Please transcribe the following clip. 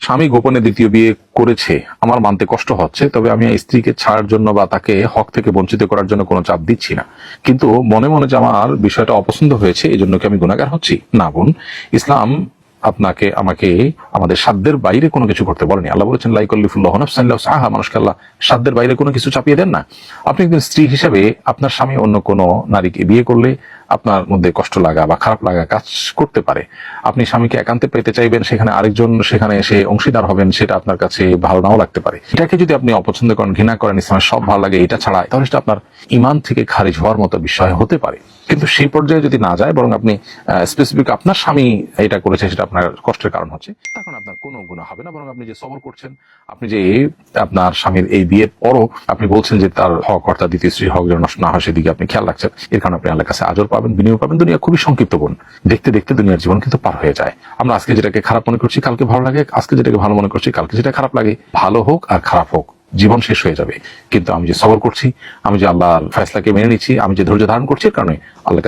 স্বামী গোপনে দ্বিতীয় বিয়ে করেছে, আমার মানতে কষ্ট হচ্ছে, তবে আমি স্ত্রীকে ছাড়ার জন্য বা তাকে হক থেকে বঞ্চিত করার জন্য কোনো চাপ দিচ্ছি না, কিন্তু মনে মনে যে আমার বিষয়টা অপছন্দ হয়েছে এই জন্য কি আমি গুনাহগার হচ্ছি? না বোন, ইসলাম আপনাকে আমাকে আমাদের সাধ্যের বাইরে কোনো কিছু করতে বলেনি। আল্লাহ বলেছেন লা ইকাল্লিফুল্লাহু নাফসান ইল্লা উসআহা, মানুষকে আল্লাহ সাধ্যের বাইরে কোনো কিছু চাপিয়ে দেন না। আপনি একজন স্ত্রী হিসেবে আপনার স্বামী অন্য কোনো নারীকে বিয়ে করলে আপনার মধ্যে কষ্ট লাগা বা খারাপ লাগা কাজ করতে পারে। আপনি স্বামীকে একান্তে পেতে চাইবেন, সেখানে আরেকজন সেখানে এসে অংশীদার হবেন, সেটা আপনার কাছে ভালো নাও লাগতে পারে। এটাকে যদি আপনি অপছন্দ করেন, ঘৃণা করেন, ইসলামের সব ভালো লাগে এটা ছাড়া, তাহলে সেটা আপনার ঈমান থেকে খারিজ হওয়ার মতো বিষয় হতে পারে। কিন্তু সেই পর্যায়ে যদি না যায়, বরং আপনি স্পেসিফিক আপনার স্বামী এটা করেছে সেটা আপনার কষ্টের কারণ হচ্ছে, তখন আপনার কোনো গুনাহ হবে না। বরং আপনি যে সবর করছেন, আপনি যে আপনার স্বামীর এই বিয়ের পরও আপনি বলছেন যে তার হক অর্থাৎ দ্বিতীয় স্ত্রীর হক যেন নষ্ট না হয় সেদিকে আপনি খেয়াল রাখছেন, এর কারণে আপনি আল্লাহর কাছে আজর পাবেন, বিনিয়োগ পাবেন। দুনিয়া খুবই সংক্ষিপ্ত বোন, দেখতে দেখতে দুনিয়ার জীবন কিন্তু পার হয়ে যায়। আমরা আজকে যেটাকে খারাপ মনে করছি কালকে ভালো লাগে, আজকে যেটাকে ভালো মনে করছি কালকে যেটা খারাপ লাগে। ভালো হোক আর খারাপ হোক, জীবন শেষ হয়ে যাবে। কিন্তু আমি যে সবর করছি, আমি যে আল্লাহর ফয়সালাকে মেনে নিচ্ছি, আমি যে ধৈর্য ধারণ করছি, এর কারণে আল্লাহর কাছে